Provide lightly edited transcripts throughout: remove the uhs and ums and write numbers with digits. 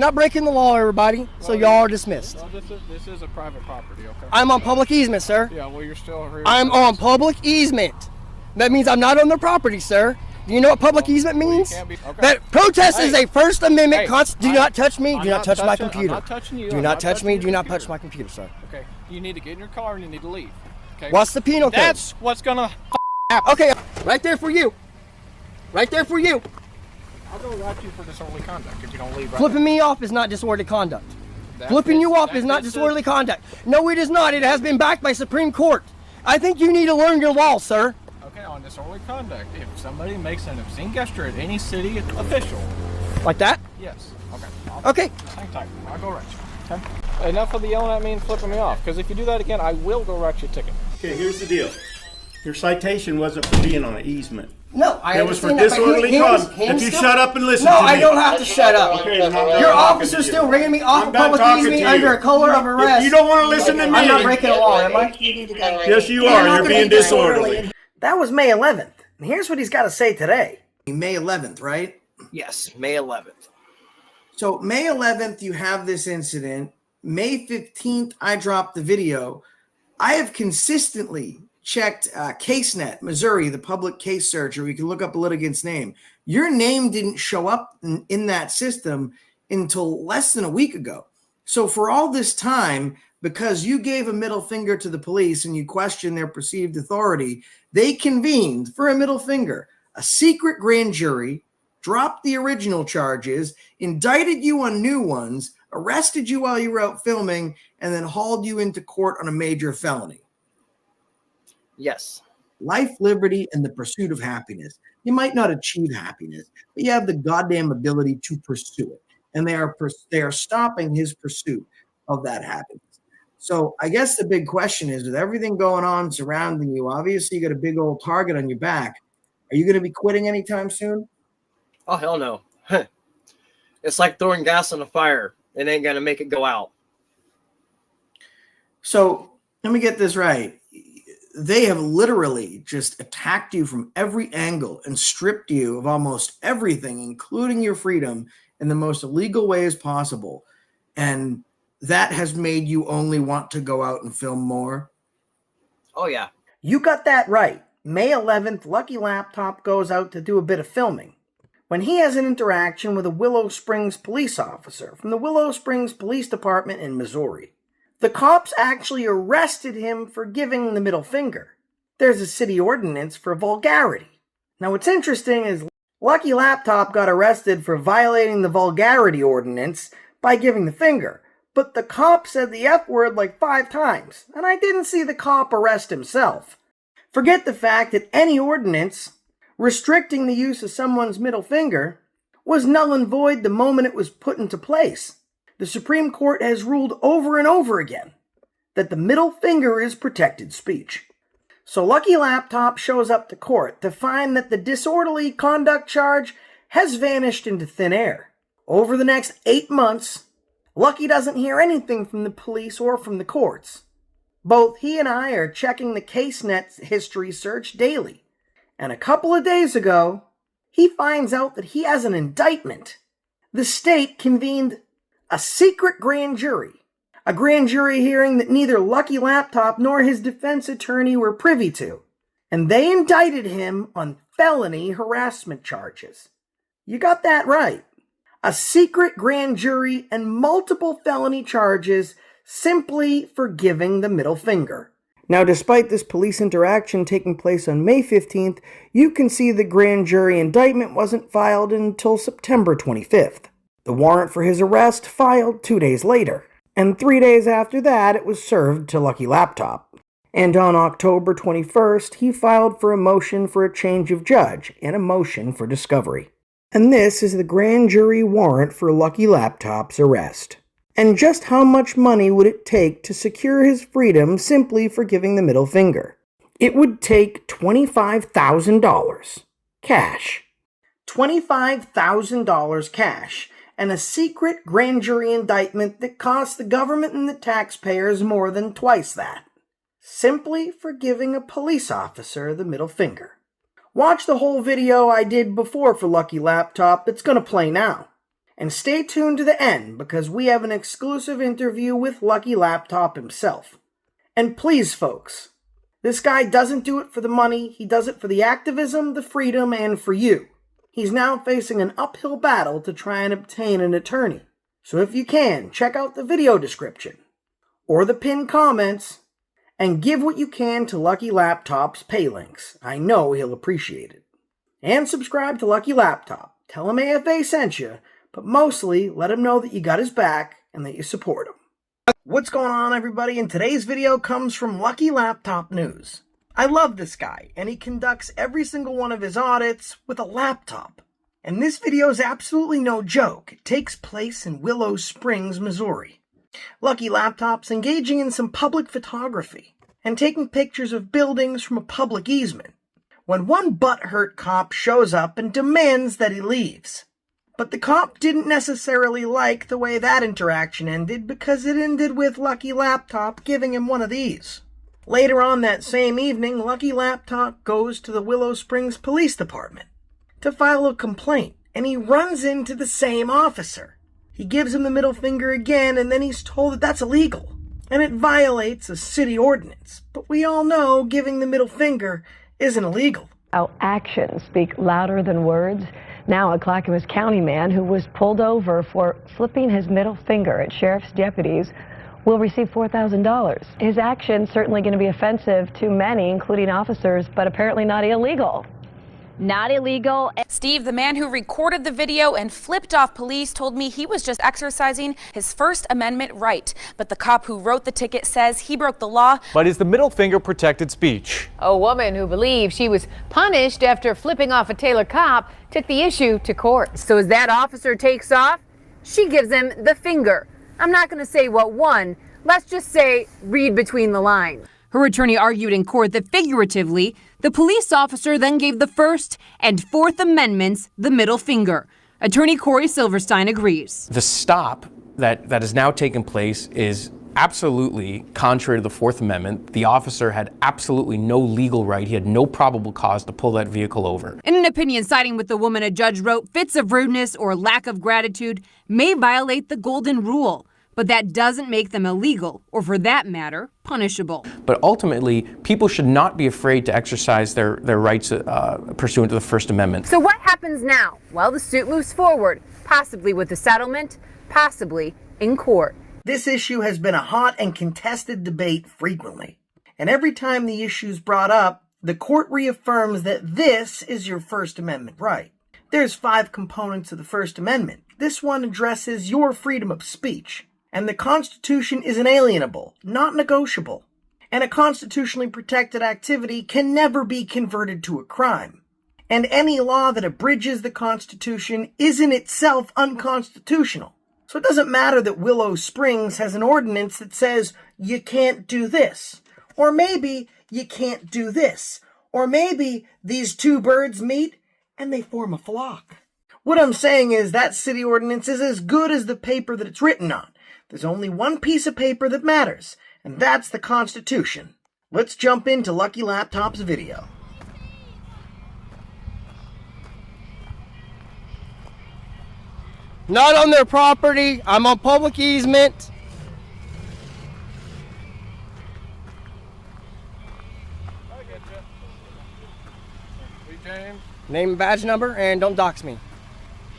Not breaking the law, everybody. So y'all are dismissed. Well, this is a private property, okay? I'm on public easement, sir. Yeah, well, you're still here. I'm on public easement. That means I'm not on their property, sir. Do you know what public easement means? Well, okay. That protest is a First Amendment. Do not touch me. I'm Do not touch my computer. I'm not touching you. Do not touch me. Do not touch my computer, sir. Okay. You need to get in your car and you need to leave. Okay. What's the penal code? That's what's gonna happen. Okay, right there for you. Right there for you. I'll go write you for disorderly conduct if you don't leave. Right Flipping me off is not disorderly conduct. Flipping you off is not disorderly conduct. No, it is not. It has been backed by Supreme Court. I think you need to learn your law, sir. Okay, on disorderly conduct, if somebody makes an obscene gesture at any city official. Like that? Yes. Okay. Okay. Just hang tight. I'll go write you. Okay? Enough of the yelling at me and flipping me off, because if you do that again, I will go write you a ticket. Okay, here's the deal. Your citation wasn't for being on an easement. No, I It was for understand that, but disorderly conduct. If you shut up and listen No, to me. I don't have to shut up. Okay, then I'm done Your talking officer's to you. still ringing me off I'm of done public talking easement to you. under a color of arrest. If you don't want to listen to me. I'm not breaking the law, am I? Yes, you are. You're being disorderly. That was May 11th. And here's what he's got to say today. May 11th, right? Yes, May 11th. So May 11th, you have this incident. May 15th, I dropped the video. I have consistently checked CaseNet, Missouri, the public case searcher. You can look up a litigant's name. Your name didn't show up in that system until less than a week ago. So for all this time, because you gave a middle finger to the police and you questioned their perceived authority, they convened for a middle finger, a secret grand jury, dropped the original charges, indicted you on new ones, arrested you while you were out filming, and then hauled you into court on a major felony. Yes. Life, liberty, and the pursuit of happiness. You might not achieve happiness, but you have the goddamn ability to pursue it. And they are stopping his pursuit of that happiness. So I guess the big question is, with everything going on surrounding you, obviously you got a big old target on your back. Are you going to be quitting anytime soon? Oh, hell no. It's like throwing gas on a fire. It ain't going to make it go out. So let me get this right. They have literally just attacked you from every angle and stripped you of almost everything, including your freedom, in the most illegal ways possible. And that has made you only want to go out and film more? Oh, yeah. You got that right. May 11th, Lucky Laptop goes out to do a bit of filming when he has an interaction with a Willow Springs police officer from the Willow Springs Police Department in Missouri. The cops actually arrested him for giving the middle finger. There's a city ordinance for vulgarity. Now what's interesting is Lucky Laptop got arrested for violating the vulgarity ordinance by giving the finger, but the cop said the F word like 5 times, and I didn't see the cop arrest himself. Forget the fact that any ordinance restricting the use of someone's middle finger was null and void the moment it was put into place. The Supreme Court has ruled over and over again that the middle finger is protected speech. So Lucky Laptop shows up to court to find that the disorderly conduct charge has vanished into thin air. Over the next 8 months, Lucky doesn't hear anything from the police or from the courts. Both he and I are checking the CaseNet history search daily. And a couple of days ago, he finds out that he has an indictment. The state convened a secret grand jury. A grand jury hearing that neither Lucky Laptop nor his defense attorney were privy to. And they indicted him on felony harassment charges. You got that right. A secret grand jury and multiple felony charges simply for giving the middle finger. Now, despite this police interaction taking place on May 15th, you can see the grand jury indictment wasn't filed until September 25th. The warrant for his arrest filed 2 days later. And 3 days after that, it was served to Lucky Laptop. And on October 21st, he filed for a motion for a change of judge and a motion for discovery. And this is the grand jury warrant for Lucky Laptop's arrest. And just how much money would it take to secure his freedom simply for giving the middle finger? It would take $25,000 cash. $25,000 cash. And a secret grand jury indictment that cost the government and the taxpayers more than twice that. Simply for giving a police officer the middle finger. Watch the whole video I did before for Lucky Laptop that's going to play now. And stay tuned to the end because we have an exclusive interview with Lucky Laptop himself. And please, folks, this guy doesn't do it for the money, he does it for the activism, the freedom, and for you. He's now facing an uphill battle to try and obtain an attorney. So if you can, check out the video description or the pinned comments and give what you can to Lucky Laptop's pay links. I know he'll appreciate it. And subscribe to Lucky Laptop. Tell him AFA sent you, but mostly let him know that you got his back and that you support him. What's going on, everybody? And today's video comes from Lucky Laptop News. I love this guy, and he conducts every single one of his audits with a laptop. And this video is absolutely no joke. It takes place in Willow Springs, Missouri. Lucky Laptop's engaging in some public photography and taking pictures of buildings from a public easement when one butthurt cop shows up and demands that he leaves. But the cop didn't necessarily like the way that interaction ended because it ended with Lucky Laptop giving him one of these. Later on that same evening, Lucky Laptop goes to the Willow Springs Police Department to file a complaint, and he runs into the same officer. He gives him the middle finger again, and then he's told that that's illegal, and it violates a city ordinance. But we all know giving the middle finger isn't illegal. Our actions speak louder than words. Now a Clackamas County man who was pulled over for flipping his middle finger at sheriff's deputies will receive $4,000. His action's certainly going to be offensive to many, including officers, but apparently not illegal. Not illegal. Steve, the man who recorded the video and flipped off police, told me he was just exercising his First Amendment right. But the cop who wrote the ticket says he broke the law. But is the middle finger protected speech? A woman who believes she was punished after flipping off a Taylor cop took the issue to court. So as that officer takes off, she gives him the finger. I'm not going to say what one. Let's just say read between the lines. Her attorney argued in court that figuratively, the police officer then gave the First and Fourth Amendments the middle finger. Attorney Corey Silverstein agrees. The stop that has now taken place is absolutely contrary to the Fourth Amendment. The officer had absolutely no legal right. He had no probable cause to pull that vehicle over. In an opinion siding with the woman, a judge wrote, fits of rudeness or lack of gratitude may violate the golden rule. But that doesn't make them illegal, or for that matter, punishable. But ultimately, people should not be afraid to exercise their rights pursuant to the First Amendment. So what happens now? Well, the suit moves forward, possibly with a settlement, possibly in court. This issue has been a hot and contested debate frequently. And every time the issue's brought up, the court reaffirms that this is your First Amendment right. There's 5 components of the First Amendment. This one addresses your freedom of speech. And the Constitution is inalienable, not negotiable. And a constitutionally protected activity can never be converted to a crime. And any law that abridges the Constitution is in itself unconstitutional. So it doesn't matter that Willow Springs has an ordinance that says you can't do this. Or maybe you can't do this. Or maybe these 2 birds meet and they form a flock. What I'm saying is that city ordinance is as good as the paper that it's written on. There's only one piece of paper that matters, and that's the Constitution. Let's jump into Lucky Laptop's video. Not on their property. I'm on public easement. I get you. Hey, James. Name and badge number, and don't dox me.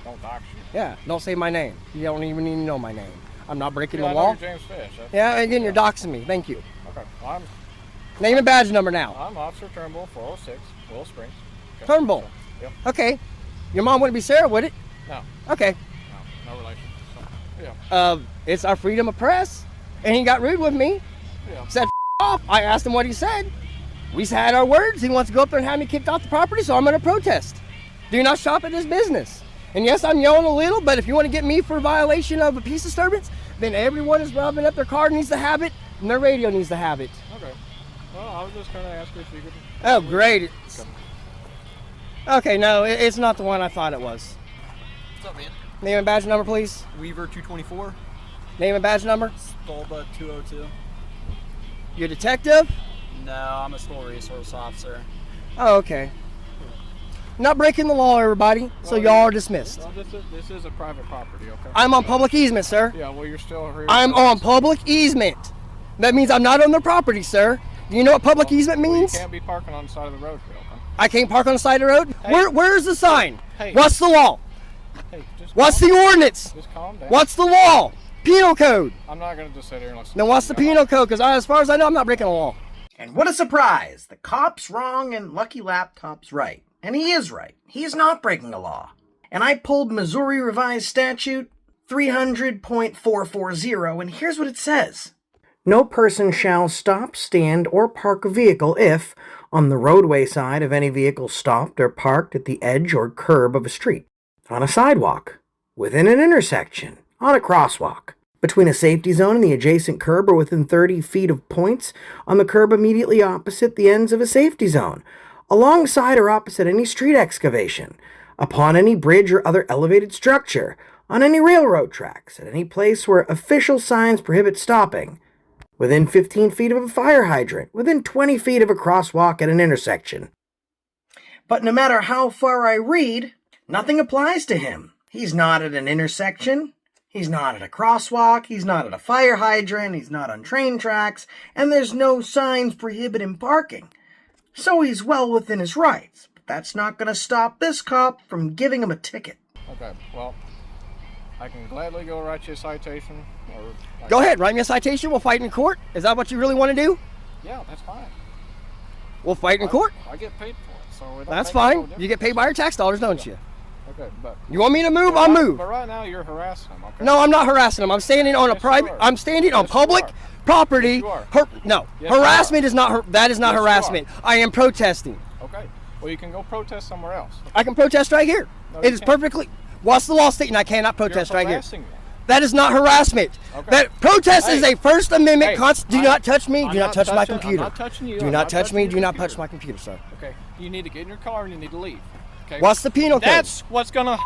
Don't dox you. Yeah, don't say my name. You don't even need to know my name. I'm not breaking Yeah, the I know law. you're James Fish. Yeah, again, you're doxing me. Thank you. Okay. Well, Name and badge number now. I'm Officer Turnbull, 406, Willow Springs. Okay. Turnbull. Yep. Okay. Your mom wouldn't be Sarah, would it? No. Okay. No relation. So, yeah. It's our freedom of press, and he got rude with me. Yeah. Said off. I asked him what he said. We had our words. He wants to go up there and have me kicked off the property, so I'm going to protest. Do not shop at this business. And yes, I'm yelling a little, but if you want to get me for violation of a peace disturbance, then everyone is rubbing up their car needs to have it, and their radio needs to have it. Okay. Well, I was just trying to ask you if you could... Oh, great. Okay, no, it's not the one I thought it was. What's up, man? Name and badge number, please. Weaver 224. Name and badge number. Stolba 202. You're a detective? No, I'm a school resource officer. Oh, okay. Not breaking the law, everybody. So y'all are dismissed. Well, this is a private property, okay? I'm on public easement, sir. Yeah, well, you're still here. I'm on public easement. That means I'm not on their property, sir. Do you know what public easement means? You can't be parking on the side of the road here, okay? I can't park on the side of the road? Hey. Where's the sign? Hey. What's the law? Hey, just What's the ordinance? Just calm down. What's the law? Penal code. I'm not going to just sit here and listen. Then what's the penal code? Because as far as I know, I'm not breaking the law. And what a surprise! The cop's wrong and Lucky Laptop's right. And he is right. He is not breaking the law. And I pulled Missouri Revised Statute 300.440, and here's what it says. No person shall stop, stand, or park a vehicle if, on the roadway side of any vehicle stopped or parked at the edge or curb of a street, on a sidewalk, within an intersection, on a crosswalk, between a safety zone and the adjacent curb or within 30 feet of points on the curb immediately opposite the ends of a safety zone, alongside or opposite any street excavation, upon any bridge or other elevated structure, on any railroad tracks, at any place where official signs prohibit stopping, within 15 feet of a fire hydrant, within 20 feet of a crosswalk at an intersection. But no matter how far I read, nothing applies to him. He's not at an intersection. He's not at a crosswalk, he's not at a fire hydrant, he's not on train tracks, and there's no signs prohibiting parking. So he's well within his rights, but that's not going to stop this cop from giving him a ticket. Okay, well, I can gladly go write you a citation. Go ahead, write me a citation, we'll fight in court. Is that what you really want to do? Yeah, that's fine. We'll fight in court? I get paid for it, so it don't That's make no fine. difference. You get paid by your tax dollars, don't you? Okay, but you want me to move? I'll move. But right now you're harassing him, okay? No, I'm not harassing him. I'm standing on a private. I'm standing on public property. No, harassment is not. That is not harassment. I am protesting. Okay. Well, you can go protest somewhere else. I can protest right here. No, It is perfectly. What's the law stating? I cannot protest You're right here. harassing me. That is not harassment. Okay. That protest is a First Amendment. Do not touch me. I'm Do not not touch my touching- computer. I'm not touching you. Do I'm not not touch touching me. your Do not computer. touch my computer, sir. Okay. You need to get in your car and you need to leave. Okay. What's the penal code? That's what's gonna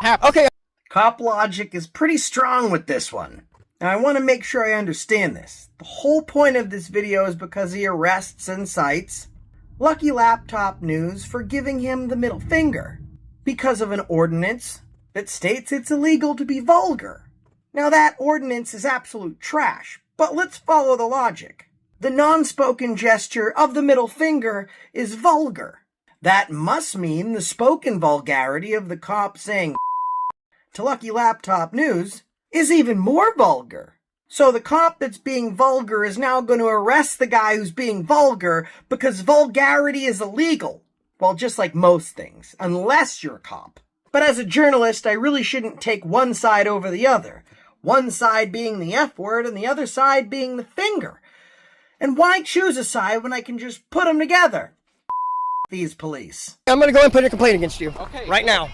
happen. Okay. Cop logic is pretty strong with this one. Now I want to make sure I understand this. The whole point of this video is because he arrests and cites Lucky Laptop News for giving him the middle finger because of an ordinance that states it's illegal to be vulgar. Now that ordinance is absolute trash, but let's follow the logic. The non-spoken gesture of the middle finger is vulgar. That must mean the spoken vulgarity of the cop saying to Lucky Laptop News is even more vulgar. So the cop that's being vulgar is now going to arrest the guy who's being vulgar because vulgarity is illegal. Well, just like most things, unless you're a cop. But as a journalist, I really shouldn't take one side over the other. One side being the F word and the other side being the finger. And why choose a side when I can just put them together? These police. I'm going to go and put a complaint against you. Okay. Right now.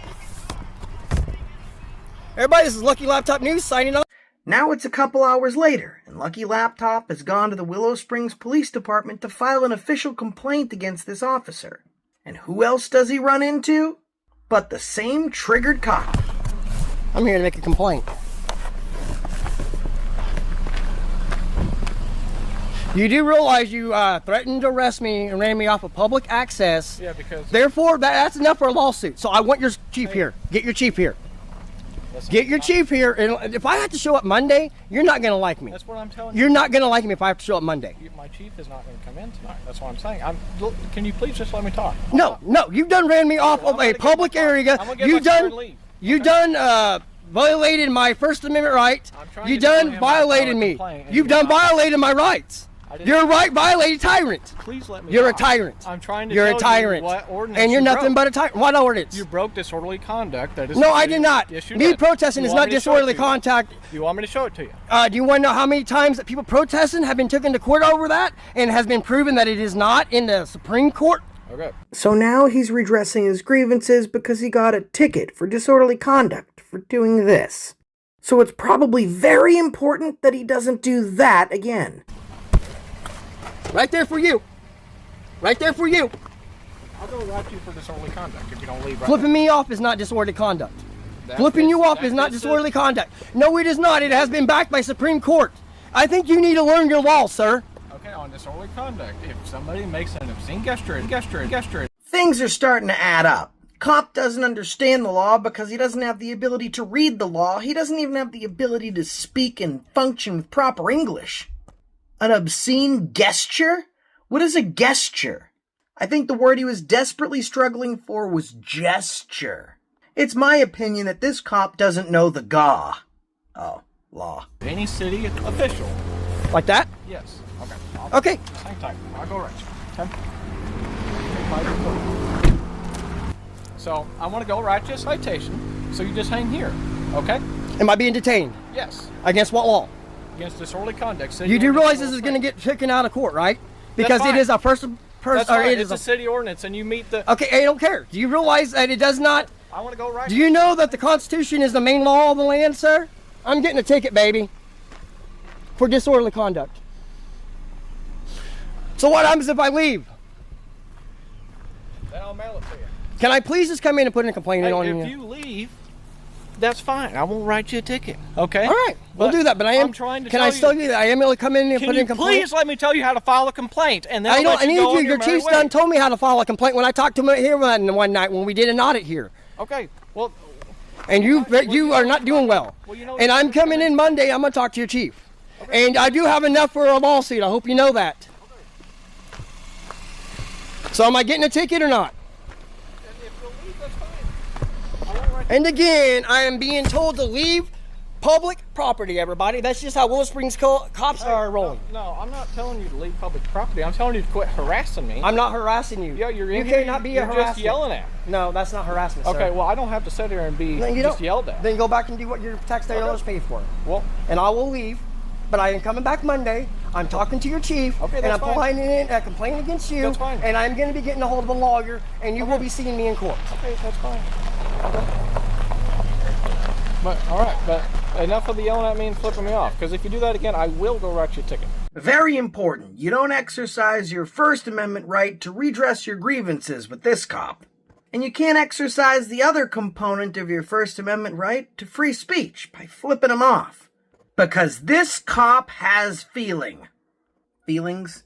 Everybody, this is Lucky Laptop News signing off. Now it's a couple hours later, and Lucky Laptop has gone to the Willow Springs Police Department to file an official complaint against this officer. And who else does he run into? But the same triggered cop. I'm here to make a complaint. You do realize you threatened to arrest me and ran me off of public access. Yeah, because... Therefore, that's enough for a lawsuit. So I want your chief here. Get your chief here. Get your chief here. And if I have to show up Monday, you're not going to like me. That's what I'm telling you. You're not going to like me if I have to show up Monday. My chief is not going to come in tonight. That's what I'm saying. Can you please just let me talk? No, you've done ran me off of a public area. You've done violated my First Amendment right. You done violated me. You've done violated my rights. You're a right-violating tyrant. Please let me You're talk. a tyrant. I'm trying to You're tell a tyrant. You what ordinance and you're you nothing broke. but a tyrant. What ordinance? You broke disorderly conduct. That is No, I did not. Yes, you me did. protesting You is want not me to show it disorderly to you? conduct. You want me to show it to you? Do you want to know how many times that people protesting have been taken to court over that and has been proven that it is not in the Supreme Court? Okay. So now he's redressing his grievances because he got a ticket for disorderly conduct for doing this. So it's probably very important that he doesn't do that again. Right there for you. Right there for you. I'll go write you for disorderly conduct if you don't leave right Flipping me off is not disorderly conduct. Flipping you off is not disorderly conduct. No, it is not. It has been backed by Supreme Court. I think you need to learn your law, sir. Okay, on disorderly conduct, if somebody makes an obscene gesture. Things are starting to add up. Cop doesn't understand the law because he doesn't have the ability to read the law. He doesn't even have the ability to speak and function with proper English. An obscene gesture? What is a gesture? I think the word he was desperately struggling for was gesture. It's my opinion that this cop doesn't know the law. Any city official. Like that? Yes. Okay. Okay. Just hang tight. I'll go right. Okay. So I want to go write you a citation. So you just hang here. Okay? Am I being detained? Yes. Against what law? Against disorderly conduct. City You do ordinance realize Willow this is going to Springs. get taken out of court, right? Because That's it is a fine. person. That's fine. It It's is a city ordinance, and you meet the. Okay, I don't care. Do you realize that it does not? I want to go right. Do you know that the Constitution is the main law of the land, sir? I'm getting a ticket, baby, for disorderly conduct. So what happens if I leave? Then I'll mail it to you. Can I please just come in and put in a complaint Hey, on if you? you leave, that's fine. I won't write you a ticket. Okay. All right, we'll do that. But I'm trying to Can tell I still you, do that? I am able to come in and Can put you in a complaint. please let me tell you how to file a complaint, and then I I'll don't. let I need go you. on Your merry chief's way. done told me how to file a complaint when I talked to him here one night when we did an audit here. Okay. Well. And you are not doing well. And I'm coming in Monday. I'm gonna talk to your chief. Okay. And I do have enough for a lawsuit. I hope you know that. So am I getting a ticket or not? And again, I am being told to leave public property, everybody. That's just how Willow Springs cops are rolling. No, I'm not telling you to leave public property. I'm telling you to quit harassing me. I'm not harassing you. Yeah, you're you in here, cannot be a you're harassment. just yelling at me. No, that's not harassment, sir. Okay, well, I don't have to sit here and be just yelled at. Then go back and do what your taxpayer dollars pay for. Well, and I will leave, but I am coming back Monday. I'm talking to your chief, okay, and I'm fine. filing in a complaint against you. That's fine. And I'm going to be getting a hold of a lawyer, and you will be seeing me in court. Okay, that's fine. Okay. But all right, but enough of the yelling at me and flipping me off. Because if you do that again, I will go write you a ticket. Very important. You don't exercise your First Amendment right to redress your grievances with this cop. And you can't exercise the other component of your First Amendment right to free speech by flipping him off. Because this cop has feeling. Feelings?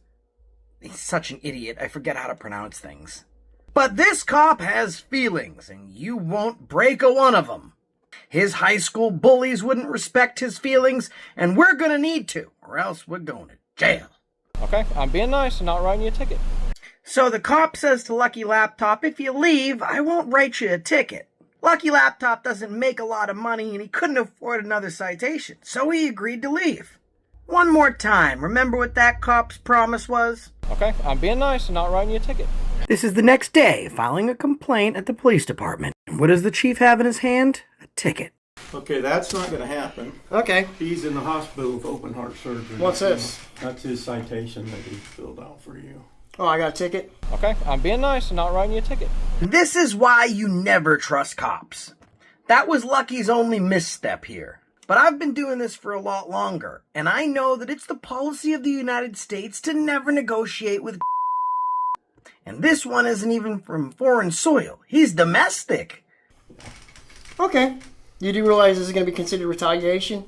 He's such an idiot, I forget how to pronounce things. But this cop has feelings, and you won't break a one of them. His high school bullies wouldn't respect his feelings, and we're gonna need to, or else we're going to jail. Okay, I'm being nice and not writing you a ticket. So the cop says to Lucky Laptop, if you leave, I won't write you a ticket. Lucky Laptop doesn't make a lot of money, and he couldn't afford another citation, so he agreed to leave. One more time, remember what that cop's promise was? Okay, I'm being nice and not writing you a ticket. This is the next day, filing a complaint at the police department. What does the chief have in his hand? A ticket. Okay, that's not going to happen. Okay. He's in the hospital with open heart surgery. What's this? That's his citation that he filled out for you. Oh, I got a ticket? Okay, I'm being nice and not writing you a ticket. This is why you never trust cops. That was Lucky's only misstep here. But I've been doing this for a lot longer, and I know that it's the policy of the United States to never negotiate with and this one isn't even from foreign soil. He's domestic. Okay. You do realize this is going to be considered retaliation?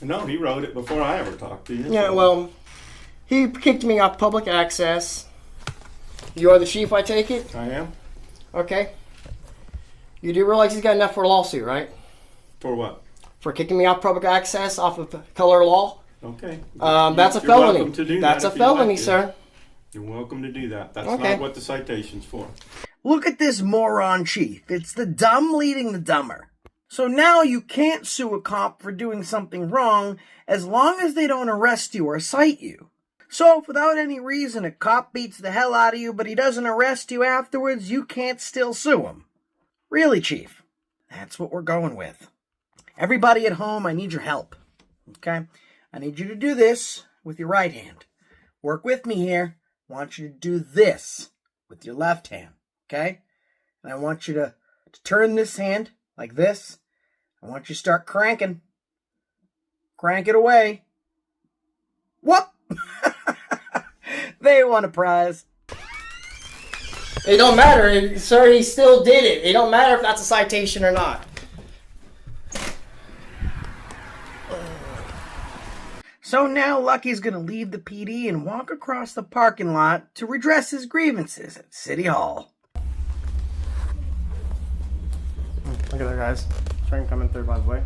No, he wrote it before I ever talked to you. Yeah, well, he kicked me off public access. You are the chief, I take it? I am. Okay. You do realize he's got enough for a lawsuit, right? For what? For kicking me off public access off of color law? Okay. That's a You're welcome felony. to do That's that a if you'd like felony, to. sir. You're welcome to do that. That's Okay. not what the citation's for. Look at this moron chief. It's the dumb leading the dumber. So now you can't sue a cop for doing something wrong as long as they don't arrest you or cite you. So if without any reason a cop beats the hell out of you but he doesn't arrest you afterwards, you can't still sue him. Really, chief? That's what we're going with. Everybody at home, I need your help. Okay? I need you to do this with your right hand. Work with me here. I want you to do this with your left hand. Okay? And I want you to turn this hand like this. I want you to start cranking. Crank it away. Whoop! They won a prize. It don't matter, sir, he still did it. It don't matter if that's a citation or not. So now Lucky's going to leave the PD and walk across the parking lot to redress his grievances at City Hall. Look at that, guys. Train coming through, by the way.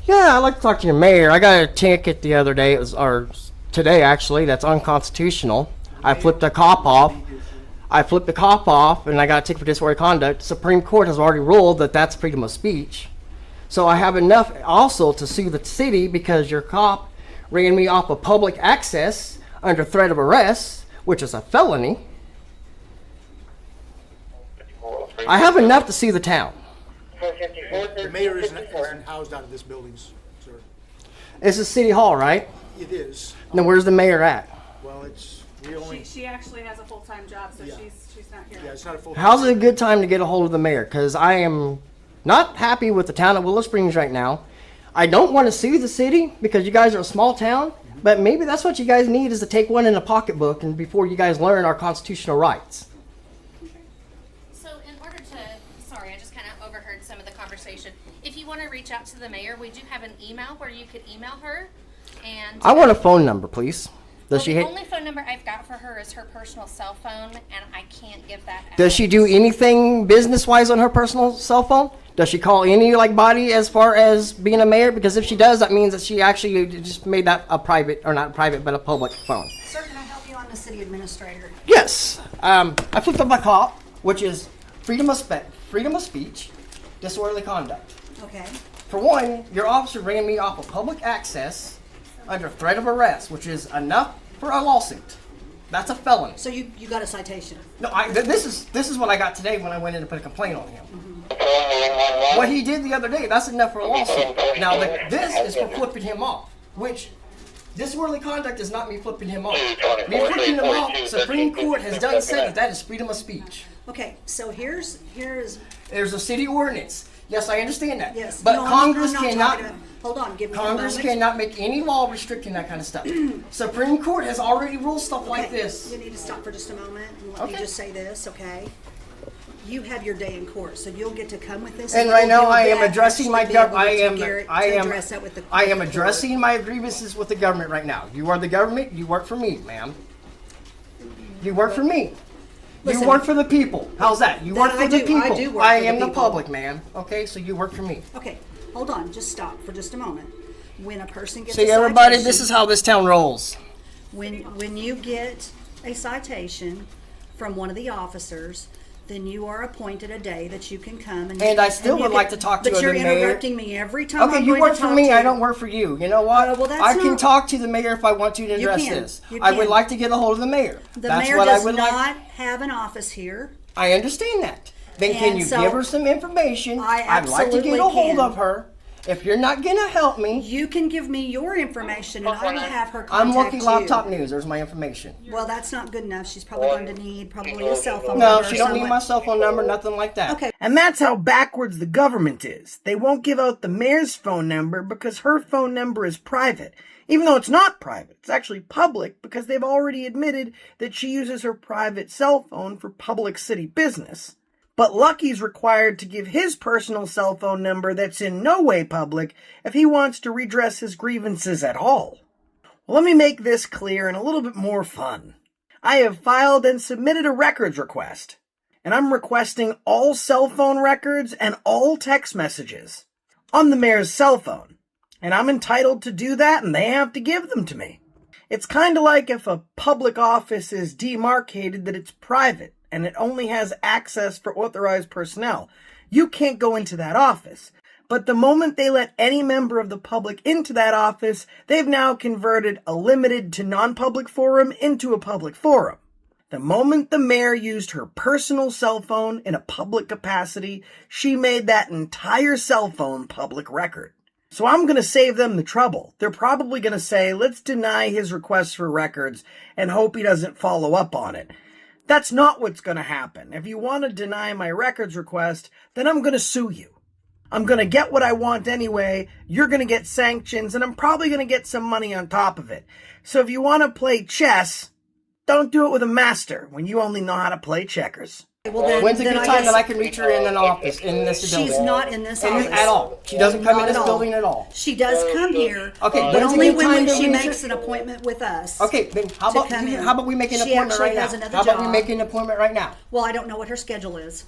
Yeah, I'd like to talk to your mayor. I got a ticket the other day, or today actually, that's unconstitutional. I flipped the cop off, and I got a ticket for disorderly conduct. Supreme Court has already ruled that that's freedom of speech. So I have enough also to sue the city because your cop ran me off of public access under threat of arrest, which is a felony. I have enough to sue the town. The mayor isn't housed out of this building, sir. This is City Hall, right? It is. Then where's the mayor at? Well, we only. She actually has a full-time job, so she's not here. Yeah, it's not a full-time. How's it a good time to get a hold of the mayor? Because I am not happy with the town of Willow Springs right now. I don't want to sue the city because you guys are a small town, but maybe that's what you guys need is to take one in a pocketbook and before you guys learn our constitutional rights. So in order to, sorry, I just kind of overheard some of the conversation. If you want to reach out to the mayor, we do have an email where you could email her. And I want a phone number, please. Does she? The only phone number I've got for her is her personal cell phone, and I can't give that out. Does she do anything business-wise on her personal cell phone? Does she call any body as far as being a mayor? Because if she does, that means that she actually just made that a private, or not private, but a public phone. Sir, can I help you? I'm the city administrator. Yes. I flipped up my cop, which is freedom of speech, disorderly conduct. Okay. For one, your officer ran me off of public access under threat of arrest, which is enough for a lawsuit. That's a felony. So you got a citation? No, this is what I got today when I went in to put a complaint on him. Mm-hmm. What he did the other day, that's enough for a lawsuit. Now, this is for flipping him off, which disorderly conduct is not me flipping him off. Me flipping him off, Supreme Court has done said that is freedom of speech. Okay, so here's There's a city ordinance. Yes, I understand that. Yes, but no, Congress I'm not cannot. talking about- hold on, give me Congress a moment. cannot make any law restricting that kind of stuff. Supreme Court has already ruled stuff like this. You need to stop for just a moment and let me Okay. just say this, okay? You have your day in court, so you'll get to come with this. And you'll right now, deal I with am that. addressing You my should be able to address that with the court. addressing my grievances with the government right now. You are the government. You work for me, ma'am. You work for me. Listen, you work for the people. How's that? You work I for the do- people. I do work I for the am the people. public, ma'am. Okay, so you work for me. Okay, hold on, just stop for just a moment. When a person gets See, a everybody, citation, this is how this town rolls. when you get a citation from one of the officers, then you are appointed a day that you can come And I still you would can- like to talk to But the you're mayor. interrupting me every time. Okay, I'm you going work to for talk me. to I you. don't work for you. You know what? well, that's I can not- talk to the mayor if I want to address can. this. You I would can. like to get a hold of the mayor. The That's mayor what does I would not like. have an office here. I understand that. Then can And you so- give her some information? I I'd like to get a absolutely hold can. of her. If you're not gonna help me, You can give me your information, and I will have her I'm contact looking you. laptop news. There's my information. Well, that's not good enough. She's probably going to need probably a cell phone No, number. she or don't need someone- my cell phone number, nothing like that. Okay. And that's how backwards the government is. They won't give out the mayor's phone number because her phone number is private. Even though it's not private, it's actually public because they've already admitted that she uses her private cell phone for public city business. But Lucky's required to give his personal cell phone number that's in no way public if he wants to redress his grievances at all. Well, let me make this clear and a little bit more fun. I have filed and submitted a records request, and I'm requesting all cell phone records and all text messages on the mayor's cell phone. And I'm entitled to do that, and they have to give them to me. It's kind of like if a public office is demarcated that it's private and it only has access for authorized personnel. You can't go into that office. But the moment they let any member of the public into that office, they've now converted a limited to non-public forum into a public forum. The moment the mayor used her personal cell phone in a public capacity, she made that entire cell phone public record. So I'm going to save them the trouble. They're probably going to say, let's deny his request for records and hope he doesn't follow up on it. That's not what's going to happen. If you want to deny my records request, then I'm going to sue you. I'm going to get what I want anyway. You're going to get sanctions, and I'm probably going to get some money on top of it. So if you want to play chess, Don't do it with a master when you only know how to play checkers. Well, then, When's a then good I time guess that I can reach her in an office, in this building? she's not in this office. At all. She doesn't come Not in this at all. building at all. She does come here, Okay, but when's a only good time when to she reach her? makes an appointment with us. Okay, then how to about come in. how about we make an She appointment actually right now? has another How about we job. make an appointment right now? Well, I don't know what her schedule is.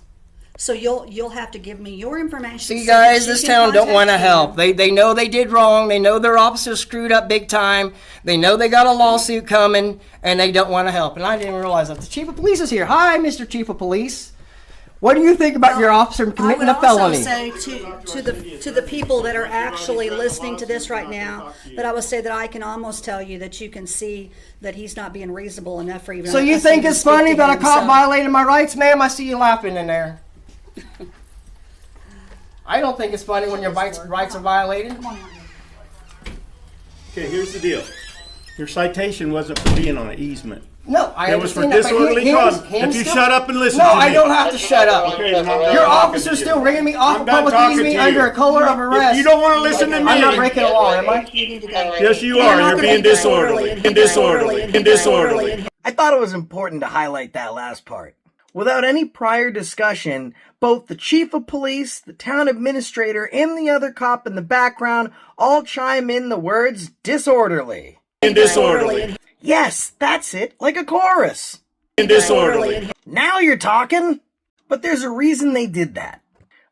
So you'll have to give me your information. See, so that guys, she this can town don't want to contact you. help. They know they did wrong. They know their officers screwed up big time. They know they got a lawsuit coming, and they don't want to help. And I didn't realize that the chief of police is here. Hi, Mr. Chief of Police. What do you think about your officer committing a felony? I would also say to the people that are actually listening to this right now, that I would say that I can almost tell you that you can see that he's not being reasonable enough for even. So you us think to it's speak funny to that a him, cop so- violated my rights, ma'am? I see you laughing in there. I don't think it's funny when your rights are violated. Okay, here's the deal. Your citation wasn't for being on an easement. No, I It was for understand that, but disorderly him conduct. still- If you shut up and listen No, to me. I don't have to shut up. Okay, then I'm done Your talking officer's to you. still ringing me off I'm of done public talking easement to you. under a color of arrest. If you don't want to listen to me. I'm not breaking a law, am I? Yes, you are. You're being disorderly. Disorderly. I thought it was important to highlight that last part. Without any prior discussion, both the chief of police, the town administrator, and the other cop in the background all chime in the words disorderly. Disorderly. Yes, that's it, like a chorus. Disorderly. Now you're talking. But there's a reason they did that.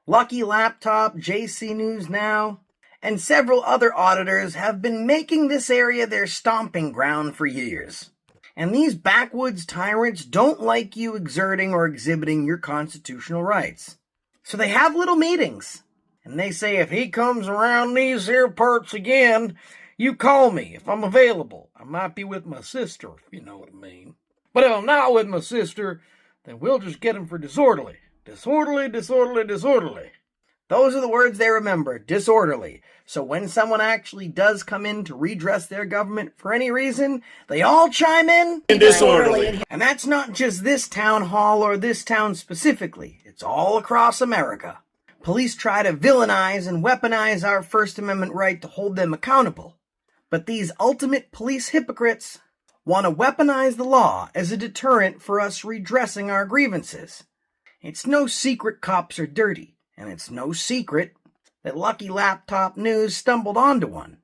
Lucky Laptop, JC News Now, and several other auditors have been making this area their stomping ground for years. And these backwoods tyrants don't like you exerting or exhibiting your constitutional rights. So they have little meetings. And they say, if he comes around these here parts again, you call me if I'm available. I might be with my sister, if you know what I mean. But if I'm not with my sister, then we'll just get him for disorderly. Disorderly, disorderly, disorderly. Those are the words they remember, disorderly. So when someone actually does come in to redress their government for any reason, they all chime in. Disorderly. And that's not just this town hall or this town specifically. It's all across America. Police try to villainize and weaponize our First Amendment right to hold them accountable. But these ultimate police hypocrites want to weaponize the law as a deterrent for us redressing our grievances. It's no secret cops are dirty, and it's no secret that Lucky Laptop News stumbled onto one.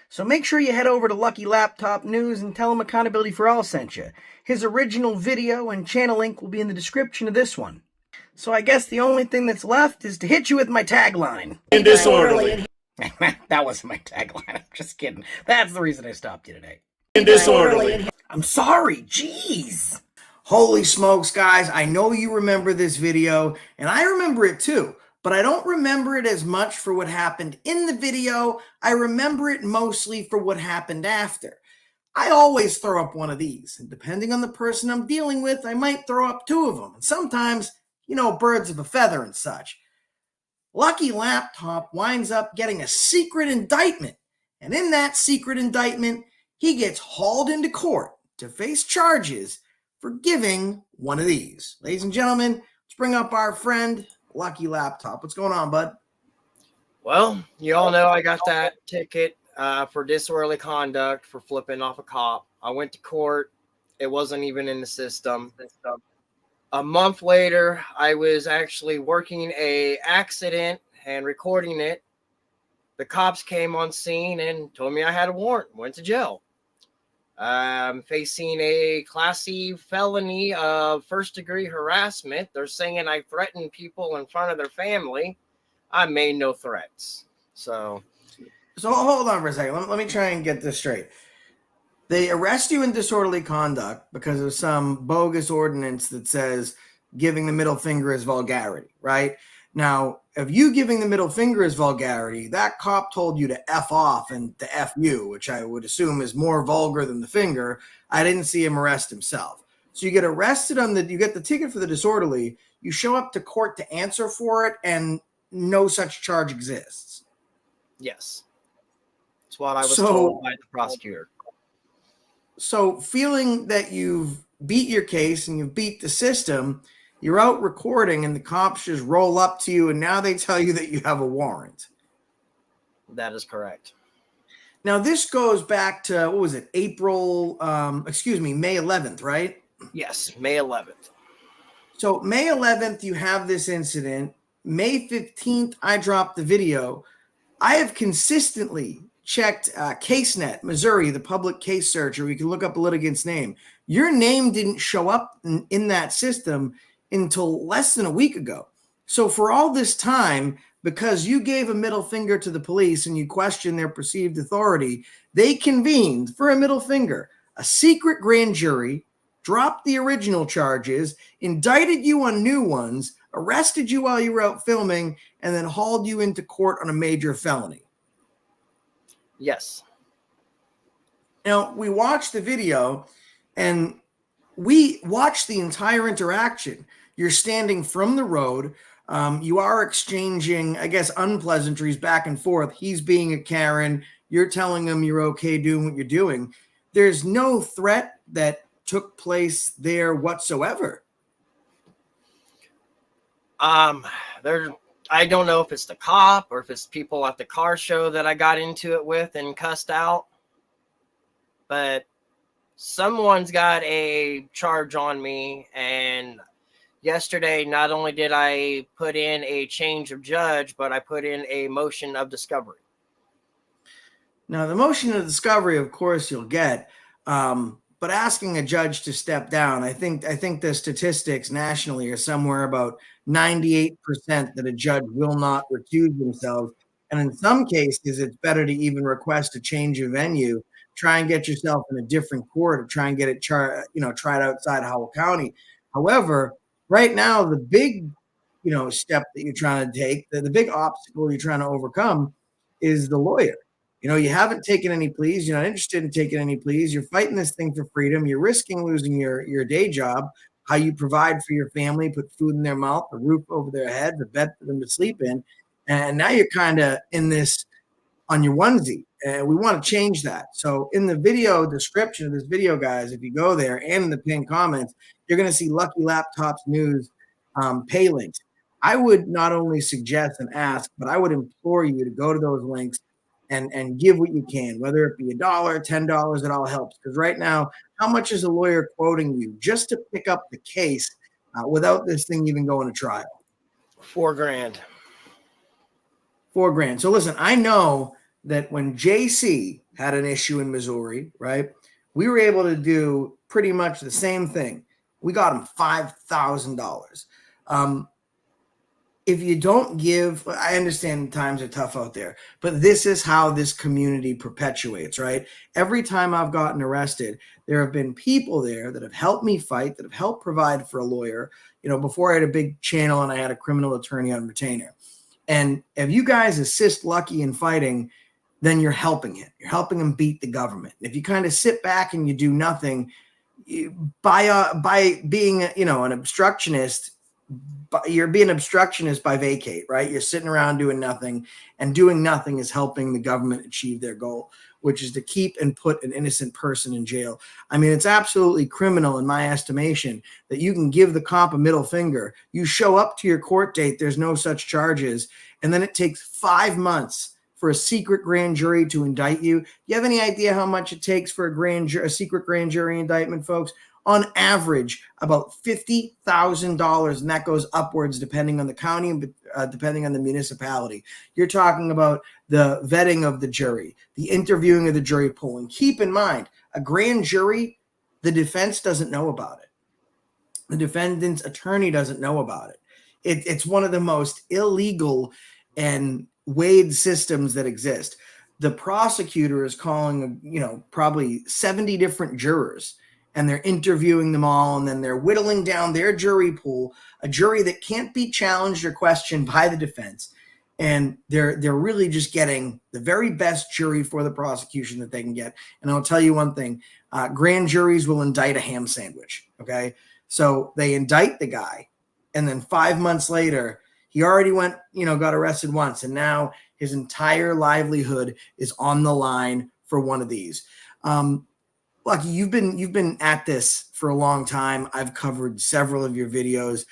So make sure you head over to Lucky Laptop News and tell him Accountability for All sent you. His original video and channel link will be in the description of this one. So I guess the only thing that's left is to hit you with my tagline. Disorderly. That wasn't my tagline. I'm just kidding. That's the reason I stopped you today. Disorderly. I'm sorry. Jeez. Holy smokes, guys. I know you remember this video, and I remember it too, but I don't remember it as much for what happened in the video. I remember it mostly for what happened after. I always throw up one of these, and depending on the person I'm dealing with, I might throw up two of them. And sometimes, birds of a feather and such. Lucky Laptop winds up getting a secret indictment, and in that secret indictment, he gets hauled into court to face charges for giving one of these. Ladies and gentlemen, let's bring up our friend, Lucky Laptop. What's going on, bud? Well, you all know I got that ticket for disorderly conduct for flipping off a cop. I went to court. It wasn't even in the system. A month later, I was actually working a accident and recording it. The cops came on scene and told me I had a warrant. Went to jail. I'm facing a Class C felony of first-degree harassment. They're saying I threatened people in front of their family. I made no threats. So hold on for a second. Let me try and get this straight. They arrest you in disorderly conduct because of some bogus ordinance that says giving the middle finger is vulgarity, right? Now, if you giving the middle finger is vulgarity, that cop told you to F off and to F you, which I would assume is more vulgar than the finger. I didn't see him arrest himself. So you get arrested you get the ticket for the disorderly, you show up to court to answer for it, and no such charge exists. yes. That's what I was told by the prosecutor. So feeling that you've beat your case and you've beat the system, you're out recording and the cops just roll up to you and now they tell you that you have a warrant. That is correct. Now this goes back to, what was it, May 11th, right? Yes, May 11th. So May 11th, you have this incident. May 15th, I dropped the video. I have consistently checked CaseNet, Missouri, the public case searcher. You can look up a litigant's name. Your name didn't show up in that system until less than a week ago. So for all this time, because you gave a middle finger to the police and you questioned their perceived authority, they convened for a middle finger, a secret grand jury, dropped the original charges, indicted you on new ones, arrested you while you were out filming, and then hauled you into court on a major felony. Yes. Now, we watched the video, and we watched the entire interaction. You're standing from the road. You are exchanging, I guess, unpleasantries back and forth. He's being a Karen. You're telling him you're okay doing what you're doing. There's no threat that took place there whatsoever. I don't know if it's the cop or if it's people at the car show that I got into it with and cussed out, but someone's got a charge on me. And yesterday, not only did I put in a change of judge, but I put in a motion of discovery. Now, the motion of discovery, of course, you'll get, but asking a judge to step down, I think the statistics nationally are somewhere about 98% that a judge will not recuse themselves. And in some cases, it's better to even request a change of venue, try and get yourself in a different court, or try and get it tried outside Howell County. However, right now, the big step that you're trying to take, the big obstacle you're trying to overcome is the lawyer. You haven't taken any pleas. You're not interested in taking any pleas. You're fighting this thing for freedom. You're risking losing your day job, how you provide for your family, put food in their mouth, a roof over their head, a bed for them to sleep in. And now you're kind of in this on your onesie. And we want to change that. So in the video description of this video, guys, if you go there and in the pinned comments, you're going to see Lucky Laptops News pay links. I would not only suggest and ask, but I would implore you to go to those links and give what you can, whether it be $1, $10, it all helps. Because right now, how much is a lawyer quoting you just to pick up the case without this thing even going to trial? $4,000. $4,000. So listen, I know that when JC had an issue in Missouri, right, we were able to do pretty much the same thing. We got him $5,000. If you don't give, I understand times are tough out there, but this is how this community perpetuates, right? Every time I've gotten arrested, there have been people there that have helped me fight, that have helped provide for a lawyer. Before I had a big channel and I had a criminal attorney on retainer. And if you guys assist Lucky in fighting, then you're helping him. You're helping him beat the government. If you kind of sit back and you do nothing, by being, an obstructionist, you're being obstructionist by vacate, right? You're sitting around doing nothing, and doing nothing is helping the government achieve their goal, which is to keep and put an innocent person in jail. I mean, it's absolutely criminal in my estimation that you can give the cop a middle finger. You show up to your court date, there's no such charges, and then it takes 5 months for a secret grand jury to indict you. Do you have any idea how much it takes for a secret grand jury indictment, folks? On average, about $50,000, and that goes upwards depending on the county and depending on the municipality. You're talking about the vetting of the jury, the interviewing of the jury pool. And keep in mind, a grand jury, the defense doesn't know about it. The defendant's attorney doesn't know about it. It's one of the most illegal and weighed systems that exist. The prosecutor is calling, probably 70 different jurors, and they're interviewing them all, and then they're whittling down their jury pool, a jury that can't be challenged or questioned by the defense. And they're really just getting the very best jury for the prosecution that they can get. And I'll tell you one thing, grand juries will indict a ham sandwich, okay? So they indict the guy, and then 5 months later, he already got arrested once, and now his entire livelihood is on the line for one of these. Lucky, you've been at this for a long time. I've covered several of your videos,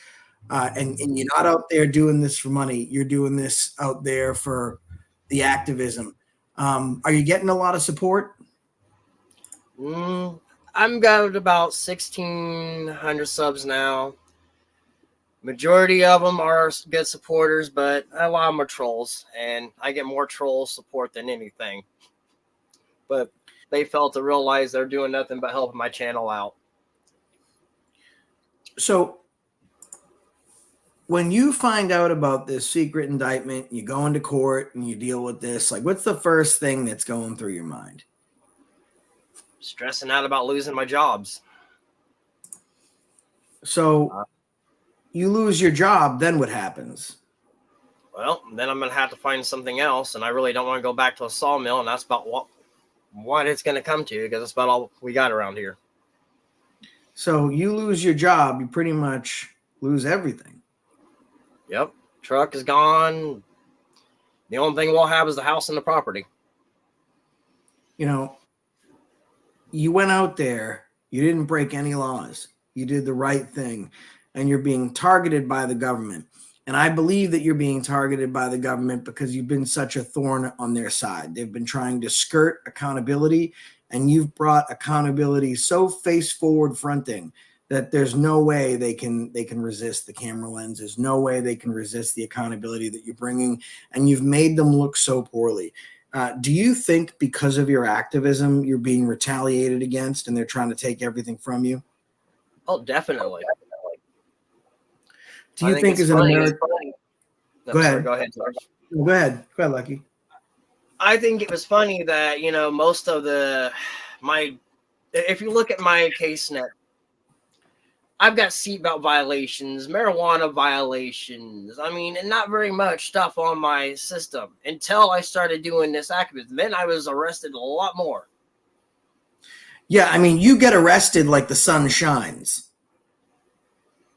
and you're not out there doing this for money. You're doing this out there for the activism. Are you getting a lot of support? I'm got about 1,600 subs now. Majority of them are good supporters, but a lot of them are trolls, and I get more troll support than anything. But they fail to realize they're doing nothing but helping my channel out. So when you find out about this secret indictment, you go into court and you deal with this, like, what's the first thing that's going through your mind? Stressing out about losing my jobs. So you lose your job, then what happens? Well, then I'm going to have to find something else, and I really don't want to go back to a sawmill, and that's about what it's going to come to, because that's about all we got around here. So you lose your job, you pretty much lose everything. Yep. Truck is gone. The only thing we'll have is the house and the property. You know, you went out there, you didn't break any laws. You did the right thing, and you're being targeted by the government. And I believe that you're being targeted by the government because you've been such a thorn on their side. They've been trying to skirt accountability, and you've brought accountability so face forward fronting that there's no way they can resist the camera lens. There's no way they can resist the accountability that you're bringing, and you've made them look so poorly. Do you think because of your activism, you're being retaliated against and they're trying to take everything from you? Oh, definitely. Do you think as an American? Go ahead. Go ahead, George. Go ahead. Go ahead, Lucky. I think it was funny that, most of if you look at my case net, I've got seatbelt violations, marijuana violations. I mean, and not very much stuff on my system until I started doing this activism. Then I was arrested a lot more. Yeah, I mean, you get arrested like the sun shines.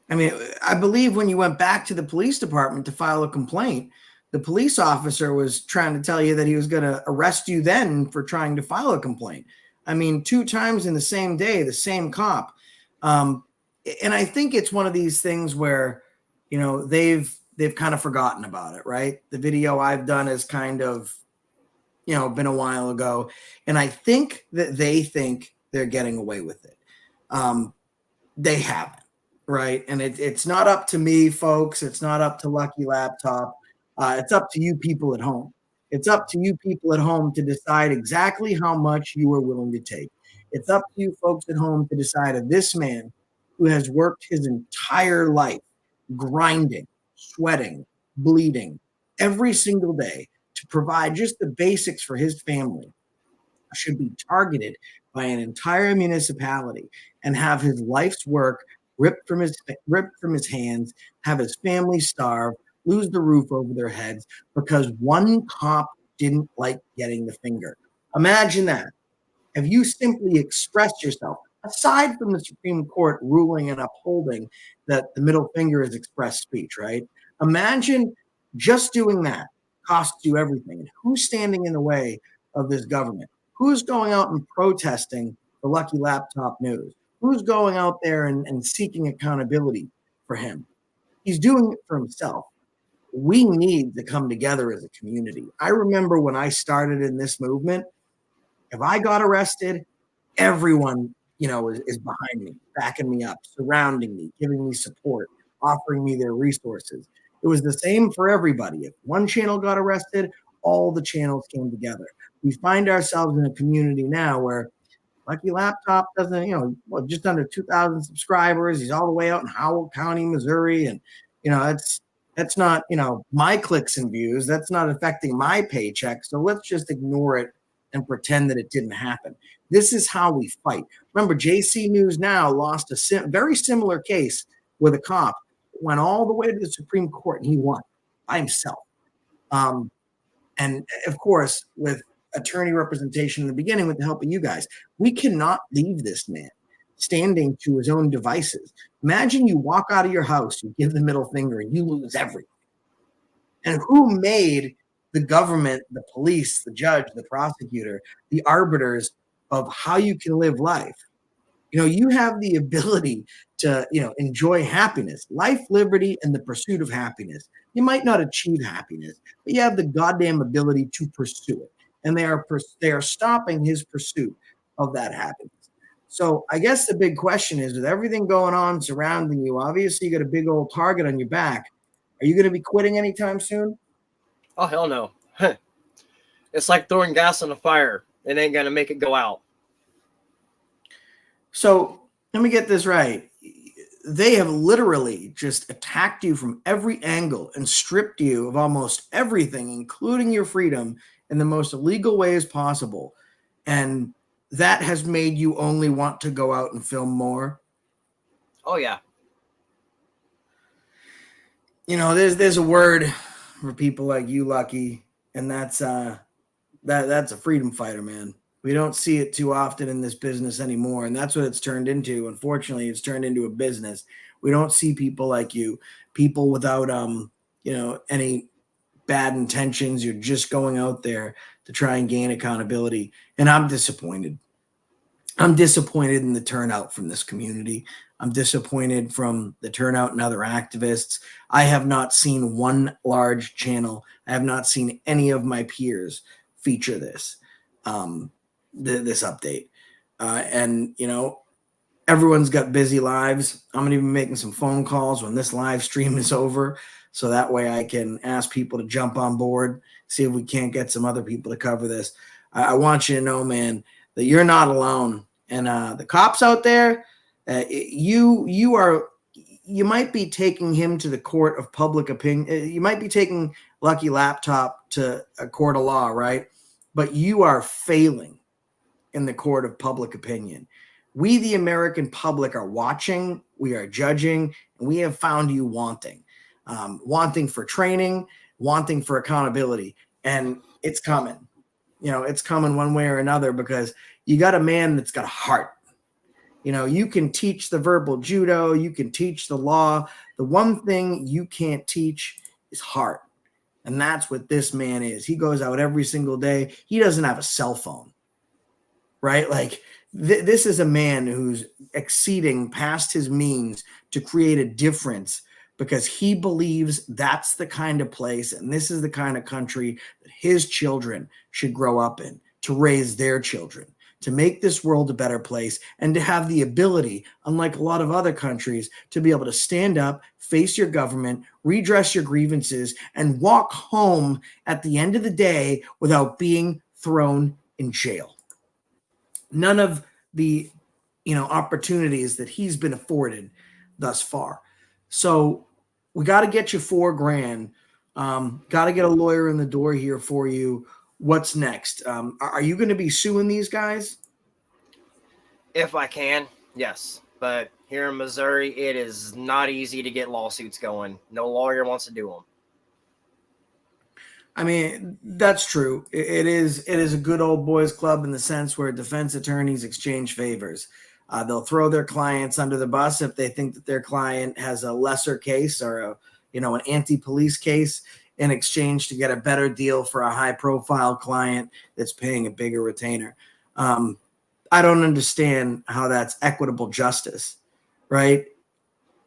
I mean, I believe when you went back to the police department to file a complaint, the police officer was trying to tell you that he was going to arrest you then for trying to file a complaint. I mean, 2 times in the same day, the same cop. And I think it's one of these things where, they've kind of forgotten about it, right? The video I've done is kind of, been a while ago. And I think that they think they're getting away with it. They haven't. Right. And it's not up to me, folks. It's not up to Lucky Laptop. It's up to you people at home. It's up to you people at home to decide exactly how much you are willing to take. It's up to you folks at home to decide if this man who has worked his entire life, grinding, sweating, bleeding every single day to provide just the basics for his family, should be targeted by an entire municipality and have his life's work ripped from his hands, have his family starve, lose the roof over their heads because one cop didn't like getting the finger. Imagine that. If you simply expressed yourself, aside from the Supreme Court ruling and upholding that the middle finger is express speech, right? Imagine just doing that costs you everything. And who's standing in the way of this government? Who's going out and protesting the Lucky Laptop News? Who's going out there and seeking accountability for him? He's doing it for himself. We need to come together as a community. I remember when I started in this movement, if I got arrested, everyone, is behind me, backing me up, surrounding me, giving me support, offering me their resources. It was the same for everybody. If one channel got arrested, all the channels came together. We find ourselves in a community now where Lucky Laptop doesn't, just under 2,000 subscribers. He's all the way out in Howell County, Missouri. And, that's not, my clicks and views. That's not affecting my paycheck. So let's just ignore it and pretend that it didn't happen. This is how we fight. Remember, JC News Now lost a very similar case with a cop. Went all the way to the Supreme Court, and he won by himself. And, of course, with attorney representation in the beginning with the help of you guys, we cannot leave this man standing to his own devices. Imagine you walk out of your house, you give the middle finger, and you lose everything. And who made the government, the police, the judge, the prosecutor, the arbiters of how you can live life? You have the ability to, enjoy happiness, life, liberty, and the pursuit of happiness. You might not achieve happiness, but you have the goddamn ability to pursue it. and they are stopping his pursuit of that happiness. So I guess the big question is, with everything going on surrounding you, obviously you got a big old target on your back. Are you going to be quitting anytime soon? Oh, hell no. It's like throwing gas on the fire. It ain't going to make it go out. So let me get this right. They have literally just attacked you from every angle and stripped you of almost everything, including your freedom, in the most illegal ways possible. And that has made you only want to go out and film more. Oh, yeah. You know, there's a word for people like you, Lucky, and that's a freedom fighter, man. We don't see it too often in this business anymore, and that's what it's turned into. Unfortunately, it's turned into a business. We don't see people like you, people without any bad intentions. You're just going out there to try and gain accountability, and I'm disappointed. I'm disappointed in the turnout from this community. I'm disappointed from the turnout in other activists. I have not seen one large channel. I have not seen any of my peers feature this. This update. And, you know, everyone's got busy lives. I'm going to be making some phone calls when this live stream is over. So that way I can ask people to jump on board, see if we can't get some other people to cover this. I want you to know, man, that you're not alone. And the cops out there, you might be taking him to the court of public opinion. You might be taking Lucky Laptop to a court of law, right? But you are failing in the court of public opinion. We, the American public, are watching, we are judging, and we have found you wanting. Wanting for training, wanting for accountability. And it's coming. You know, it's coming one way or another, because you got a man that's got a heart. You know, you can teach the verbal judo, you can teach the law. The one thing you can't teach is heart. And that's what this man is. He goes out every single day. He doesn't have a cell phone, right? Like this is a man who's exceeding past his means to create a difference, because he believes that's the kind of place and this is the kind of country that his children should grow up in, to raise their children, to make this world a better place, and to have the ability, unlike a lot of other countries, to be able to stand up, face your government, redress your grievances, and walk home at the end of the day without being thrown in jail. None of the, opportunities that he's been afforded thus far. So we got to get you $4,000. Got to get a lawyer in the door here for you. What's next? Are you going to be suing these guys? If I can, yes. But here in Missouri, it is not easy to get lawsuits going. No lawyer wants to do them. I mean, that's true. It is a good old boys club in the sense where defense attorneys exchange favors. They'll throw their clients under the bus if they think that their client has a lesser case or an anti-police case, in exchange to get a better deal for a high-profile client that's paying a bigger retainer. I don't understand how that's equitable justice, right?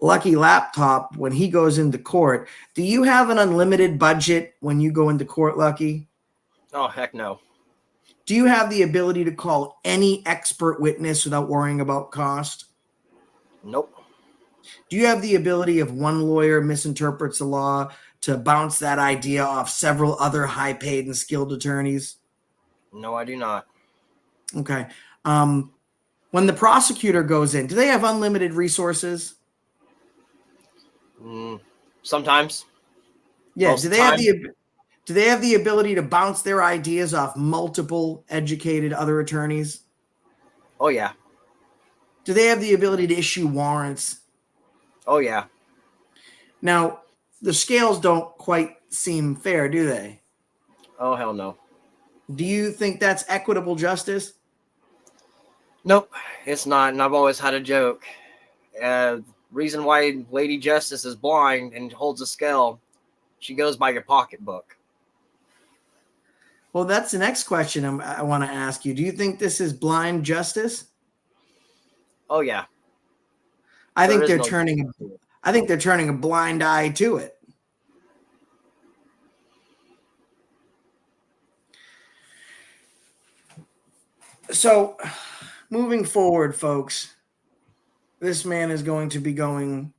Lucky Laptop, when he goes into court, do you have an unlimited budget when you go into court, Lucky? Oh, heck no. Do you have the ability to call any expert witness without worrying about cost? Nope. Do you have the ability, if one lawyer misinterprets the law, to bounce that idea off several other high-paid and skilled attorneys? No, I do not. Okay. When the prosecutor goes in, do they have unlimited resources? Sometimes. Yeah. Do they have the ability to bounce their ideas off multiple educated other attorneys? Oh, yeah. Do they have the ability to issue warrants? Oh, yeah. Now, the scales don't quite seem fair, do they? Oh, hell no. Do you think that's equitable justice? Nope, it's not. And I've always had a joke. Reason why Lady Justice is blind and holds a scale, she goes by your pocketbook. Well, that's the next question I want to ask you. Do you think this is blind justice? Oh, yeah. I think they're turning a blind eye to it. So, moving forward, folks, this man is going to be going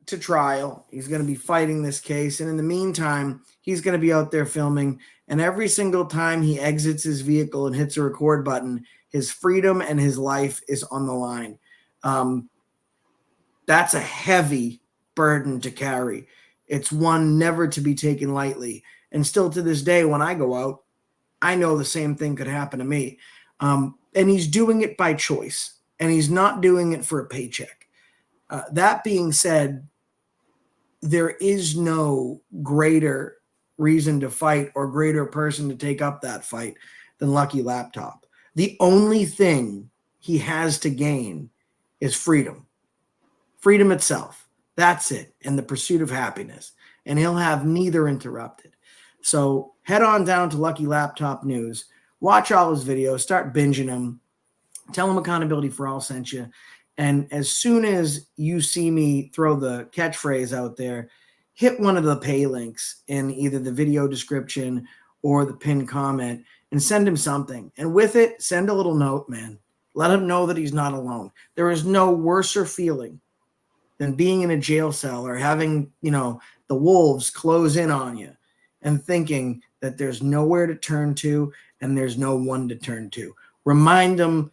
to trial. He's going to be fighting this case. And in the meantime, he's going to be out there filming. And every single time he exits his vehicle and hits a record button, his freedom and his life is on the line. That's a heavy burden to carry. It's one never to be taken lightly. And still to this day, when I go out, I know the same thing could happen to me. And he's doing it by choice. And he's not doing it for a paycheck. That being said, there is no greater reason to fight or greater person to take up that fight than Lucky Laptop. The only thing he has to gain is freedom. Freedom itself. That's it. And the pursuit of happiness. And he'll have neither interrupted. So head on down to Lucky Laptop News. Watch all his videos. Start binging them. Tell him Accountability for All sent you. And as soon as you see me throw the catchphrase out there, hit one of the pay links in either the video description or the pinned comment and send him something. And with it, send a little note, man. Let him know that he's not alone. There is no worser feeling than being in a jail cell or having, the wolves close in on you and thinking that there's nowhere to turn to and there's no one to turn to. Remind him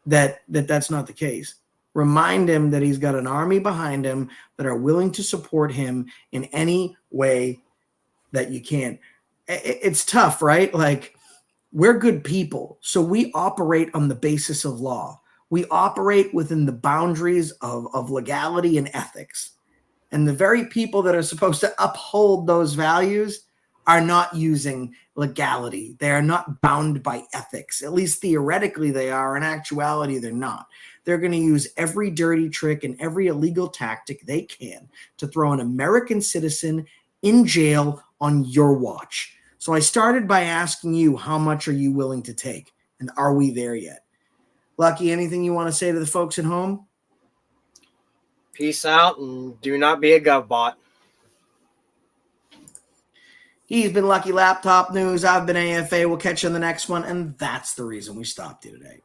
that that's not the case. Remind him that he's got an army behind him that are willing to support him in any way that you can. It's tough, right? Like, we're good people, so we operate on the basis of law. We operate within the boundaries of legality and ethics. And the very people that are supposed to uphold those values are not using legality. They are not bound by ethics. At least theoretically they are. In actuality, they're not. They're going to use every dirty trick and every illegal tactic they can to throw an American citizen in jail on your watch. So I started by asking you, how much are you willing to take? And are we there yet? Lucky, anything you want to say to the folks at home? Peace out and do not be a govbot. He's been Lucky Laptop News. I've been AFA. We'll catch you on the next one. And that's the reason we stopped you today.